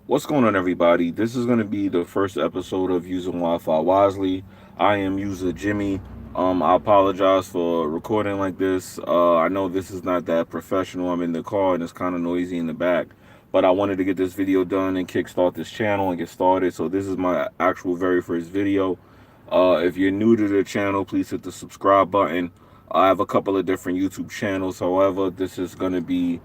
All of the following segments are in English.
What's going on, everybody? This is going to be the first episode of Using Wi-Fi Wisely. I am user Jimmy. I apologize for recording like this. I know this is not that professional. I'm in the car and it's kind of noisy in the back, but I wanted to get this video done and kickstart this channel and get started. So this is my actual very first video. If you're new to the channel, please hit the subscribe button. I have a couple of different YouTube channels. However, this is going to be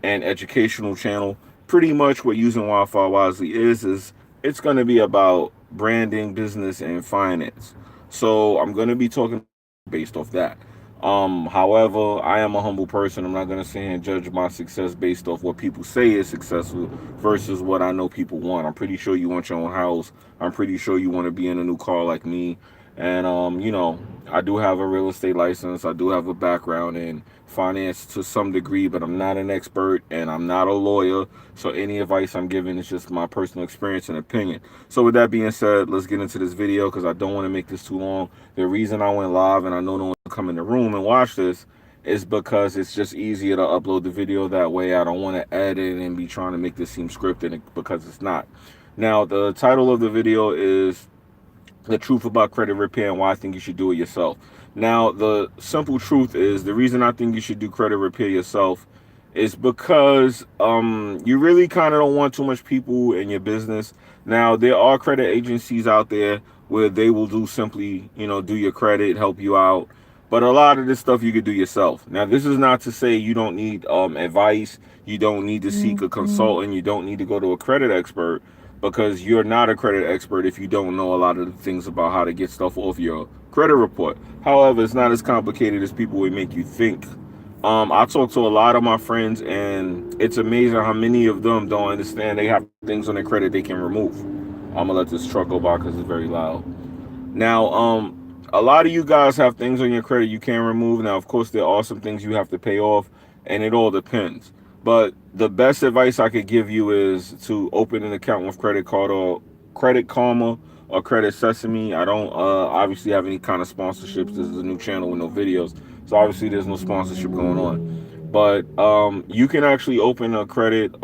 an educational channel. Pretty much what using Wi-Fi wisely is it's going to be about branding, business, and finance. So I'm going to be talking based off that. However, I am a humble person. I'm not going to sit here and judge my success based off what people say is successful versus what I know people want. I'm pretty sure you want your own house. I'm pretty sure you want to be in a new car like me. And I do have a real estate license. I do have a background in finance to some degree, but I'm not an expert and I'm not a lawyer. So any advice I'm giving is just my personal experience and opinion. So with that being said, let's get into this video because I don't want to make this too long. The reason I went live and I know no one will come in the room and watch this is because it's just easier to upload the video that way. I don't want to edit and be trying to make this seem scripted because it's not. Now, the title of the video is The Truth About Credit Repair and Why I Think You Should Do It Yourself. Now, the simple truth is the reason I think you should do credit repair yourself is because you really kind of don't want too much people in your business. Now, there are credit agencies out there where they will do simply, do your credit, help you out. But a lot of this stuff you could do yourself. Now, this is not to say you don't need advice. You don't need to seek a consultant. You don't need to go to a credit expert because you're not a credit expert if you don't know a lot of the things about how to get stuff off your credit report. However, it's not as complicated as people would make you think. I talk to a lot of my friends, and it's amazing how many of them don't understand they have things on their credit they can remove. I'm gonna let this truck go by because it's very loud. Now, a lot of you guys have things on your credit you can't remove. Now, of course, there are some things you have to pay off, and it all depends. But the best advice I could give you is to open an account with Credit Card or Credit Karma or Credit Sesame. I don't obviously have any kind of sponsorships. This is a new channel with no videos, so obviously there's no sponsorship going on. But you can actually open a credit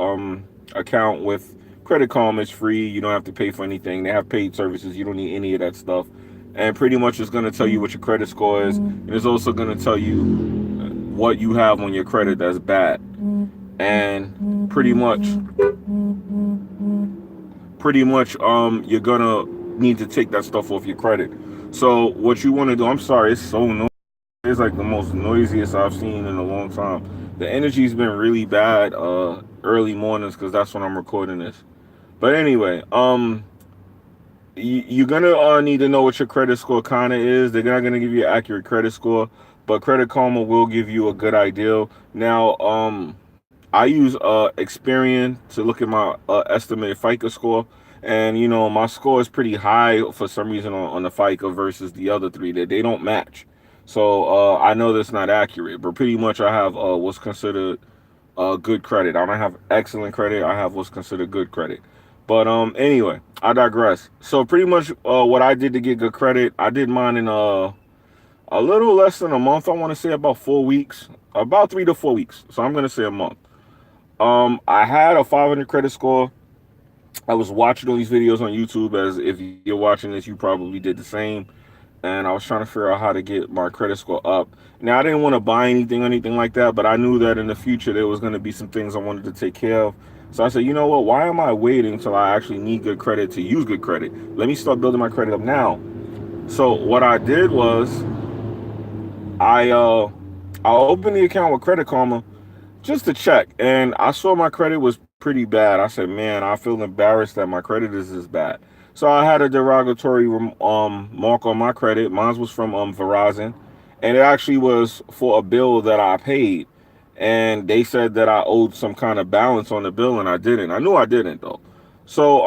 account with Credit Karma. It's free. You don't have to pay for anything. They have paid services. You don't need any of that stuff. And pretty much it's going to tell you what your credit score is. And it's also going to tell you what you have on your credit that's bad. And pretty much you're gonna need to take that stuff off your credit. So what you want to do, I'm sorry, it's so noisy. It's like the most noisiest I've seen in a long time. The energy's been really bad early mornings because that's when I'm recording this. But anyway, you're gonna need to know what your credit score kind of is. They're not gonna give you an accurate credit score, but Credit Karma will give you a good idea. Now, I use Experian to look at my estimated FICO score, and my score is pretty high for some reason on the FICO versus the other three. That they don't match. So I know that's not accurate, but pretty much I have what's considered good credit. I don't have excellent credit. I have what's considered good credit. But anyway, I digress. So pretty much what I did to get good credit, I did mine in a little less than a month. I want to say about 4 weeks, about 3 to 4 weeks. So I'm gonna say a month. I had a 500 credit score. I was watching all these videos on YouTube. As if you're watching this, you probably did the same. And I was trying to figure out how to get my credit score up. Now, I didn't want to buy anything or anything like that, but I knew that in the future there was going to be some things I wanted to take care of. So I said, you know what? Why am I waiting until I actually need good credit to use good credit? Let me start building my credit up now. So what I did was I opened the account with Credit Karma just to check, and I saw my credit was pretty bad. I said, man, I feel embarrassed that my credit is this bad. So I had a derogatory mark on my credit. Mine was from Verizon, and it actually was for a bill that I paid. And they said that I owed some kind of balance on the bill, and I didn't. I knew I didn't though. So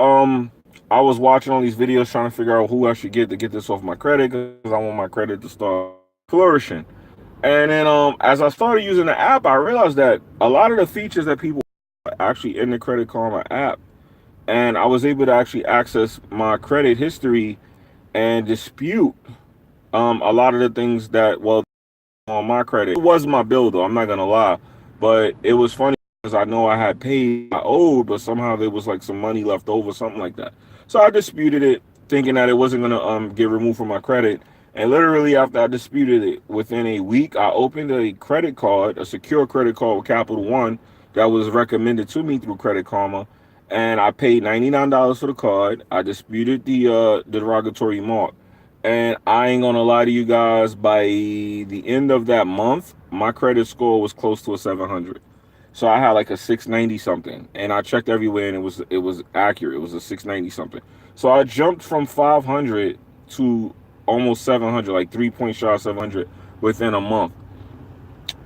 I was watching all these videos trying to figure out who I should get to get this off my credit because I want my credit to start flourishing. And then as I started using the app, I realized that a lot of the features that people are actually in the Credit Karma app, and I was able to actually access my credit history and dispute a lot of the things that, well, on my credit. It was my bill though, I'm not gonna lie, but it was funny. because I know I had paid I owed, but somehow there was like some money left over, something like that. So I disputed it, thinking that it wasn't gonna get removed from my credit. And literally after I disputed it, within a week, I opened a credit card, a secure credit card with Capital One that was recommended to me through Credit Karma, and I paid $99 for the card. I disputed the derogatory mark, and I ain't gonna lie to you guys. By the end of that month, my credit score was close to a 700. So I had like a 690 something, and I checked everywhere, and it was accurate. It was a 690 something. So I jumped from 500 to almost 700, like 3 points shy of 700 within a month.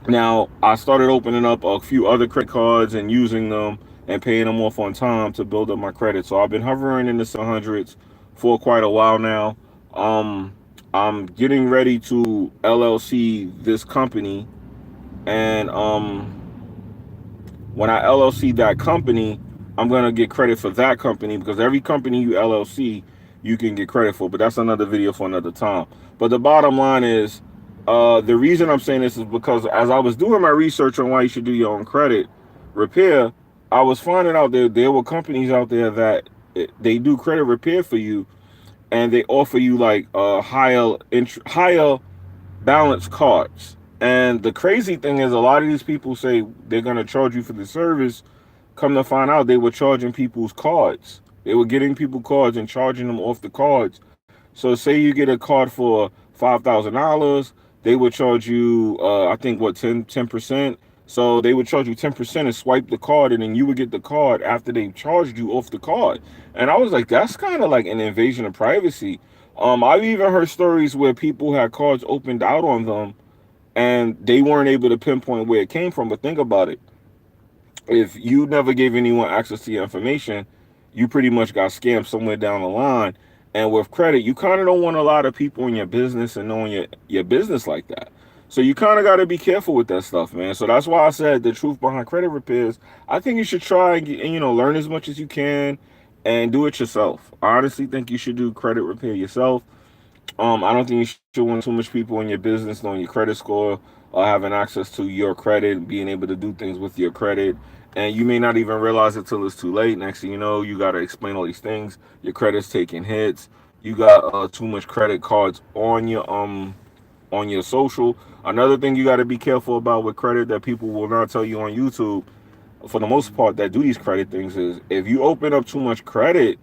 Now I started opening up a few other credit cards and using them and paying them off on time to build up my credit. So I've been hovering in the 700s for quite a while now. Um, I'm getting ready to LLC this company, and when I LLC that company, I'm gonna get credit for that company, because every company you LLC, you can get credit for. But that's another video for another time. But the bottom line is, the reason I'm saying this is because as I was doing my research on why you should do your own credit repair, I was finding out that there were companies out there that they do credit repair for you, and they offer you like higher balance cards. And the crazy thing is, a lot of these people say they're gonna charge you for the service. Come to find out, they were charging people's cards. They were getting people cards and charging them off the cards. So say you get a card for $5,000, they would charge you, I think what, 10%. So they would charge you 10% and swipe the card, and then you would get the card after they charged you off the card. And I was like, that's kind of like an invasion of privacy. I've even heard stories where people had cards opened out on them, and they weren't able to pinpoint where it came from. But think about it: if you never gave anyone access to your information, you pretty much got scammed somewhere down the line. And with credit, you kind of don't want a lot of people in your business and knowing your business like that. So you kind of got to be careful with that stuff, man. So that's why I said the truth behind credit repairs. I think you should try and, learn as much as you can and do it yourself. I honestly think you should do credit repair yourself. I don't think you should want too much people in your business knowing your credit score, having access to your credit, being able to do things with your credit, and you may not even realize it till it's too late. Next thing you know, you got to explain all these things. Your credit's taking hits. You got too much credit cards on your social. Another thing you got to be careful about with credit that people will not tell you on YouTube, for the most part, that do these credit things, is if you open up too much credit,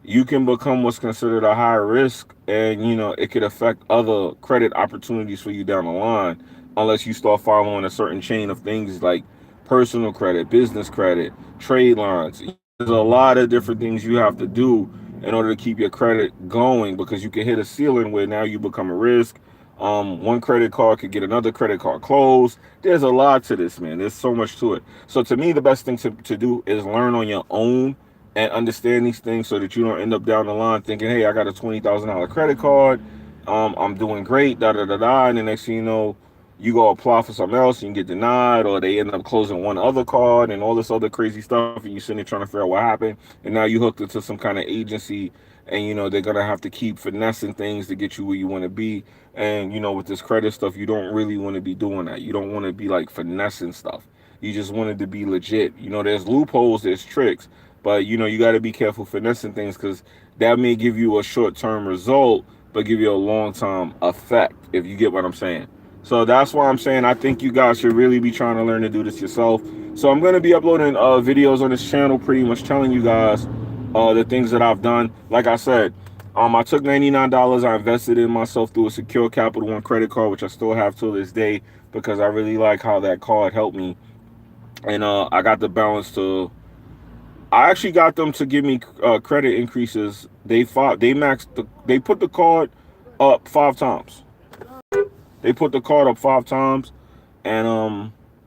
you can become what's considered a high risk, and it could affect other credit opportunities for you down the line, unless you start following a certain chain of things like personal credit, business credit, trade lines. There's a lot of different things you have to do in order to keep your credit going, because you can hit a ceiling where now you become a risk. One credit card could get another credit card closed. There's a lot to this, man. There's so much to it. So to me, the best thing to do is learn on your own and understand these things, so that you don't end up down the line thinking, hey, I got a $20,000 credit card. I'm doing great, da da da da. And the next thing you know, you go apply for something else and you get denied, or they end up closing one other card and all this other crazy stuff. And you're sitting there trying to figure out what happened. And now you hooked into some kind of agency, and they're going to have to keep finessing things to get you where you want to be. And with this credit stuff, you don't really want to be doing that. You don't want to be like finessing stuff. You just want it to be legit. There's loopholes, there's tricks, but you got to be careful finessing things, because that may give you a short-term result, but give you a long-term effect, if you get what I'm saying. So that's why I'm saying I think you guys should really be trying to learn to do this yourself. So I'm going to be uploading videos on this channel, pretty much telling you guys the things that I've done. Like I said, I took $99. I invested in myself through a secure Capital One credit card, which I still have till this day, because I really like how that card helped me. And I got the balance to. I actually got them to give me credit increases. They put the card up 5 times. They put the card up 5 times, and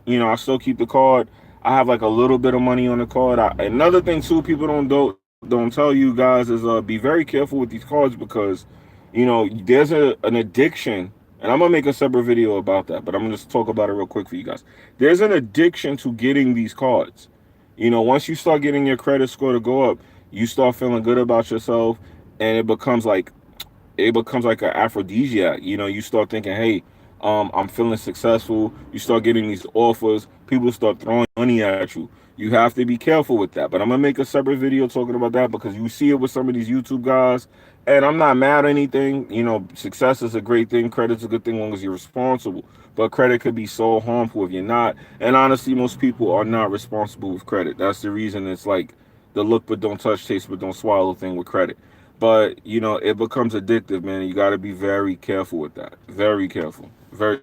I still keep the card. I have like a little bit of money on the card. Another thing too, people don't tell you guys is be very careful with these cards, because there's an addiction, and I'm gonna make a separate video about that, but I'm gonna just talk about it real quick for you guys. There's an addiction to getting these cards. Once you start getting your credit score to go up, you start feeling good about yourself, and it becomes like an aphrodisiac. You start thinking, hey, I'm feeling successful. You start getting these offers. people start throwing money at you. You have to be careful with that. But I'm gonna make a separate video talking about that because you see it with some of these YouTube guys. And I'm not mad at anything. You know, success is a great thing. Credit's a good thing as long as you're responsible. But credit could be so harmful if you're not. And honestly, most people are not responsible with credit. That's the reason it's like the look but don't touch, taste but don't swallow thing with credit. But you know, it becomes addictive, man. You got to be very careful with that. Very careful. Very.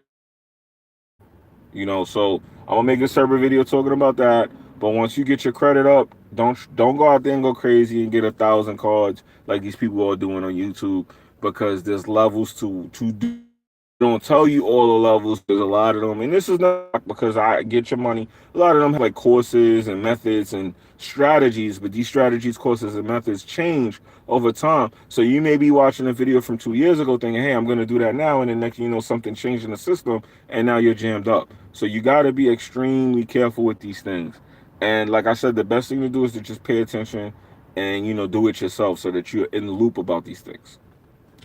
You know, so I'm gonna make a separate video talking about that. But once you get your credit up, don't go out there and go crazy and get 1,000 cards like these people are doing on YouTube because there's levels to do. They don't tell you all the levels. There's a lot of them, and this is not because I get your money. A lot of them have like courses and methods and strategies, but these strategies, courses, and methods change over time. So you may be watching a video from 2 years ago thinking, hey, I'm going to do that now. And then next, you know, something changed in the system and now you're jammed up. So you got to be extremely careful with these things. And like I said, the best thing to do is to just pay attention and, you know, do it yourself so that you're in the loop about these things.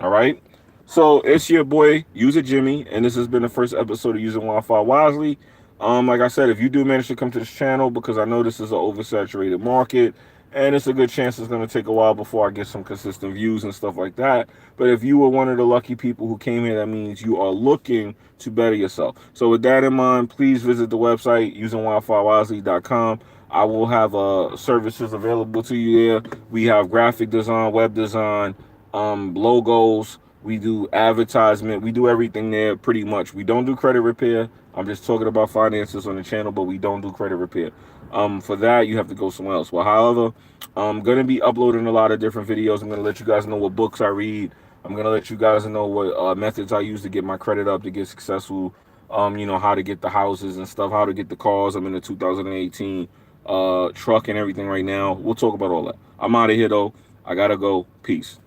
All right. So it's your boy, User Jimmy, and this has been the first episode of Using Wi-Fi Wisely. Like I said, if you do manage to come to this channel, because I know this is an oversaturated market, and it's a good chance it's going to take a while before I get some consistent views and stuff like that. But if you were one of the lucky people who came here, that means you are looking to better yourself. So with that in mind, please visit the website, usingwifiwisely.com. I will have services available to you there. We have graphic design, web design, logos. We do advertisement. We do everything there pretty much. We don't do credit repair. I'm just talking about finances on the channel, but we don't do credit repair. For that, you have to go somewhere else. Well, however, I'm going to be uploading a lot of different videos. I'm going to let you guys know what books I read. I'm going to let you guys know what methods I use to get my credit up, to get successful. You know, how to get the houses and stuff, how to get the cars. I'm in the 2018 truck and everything right now. We'll talk about all that. I'm out of here, though. I got to go. Peace.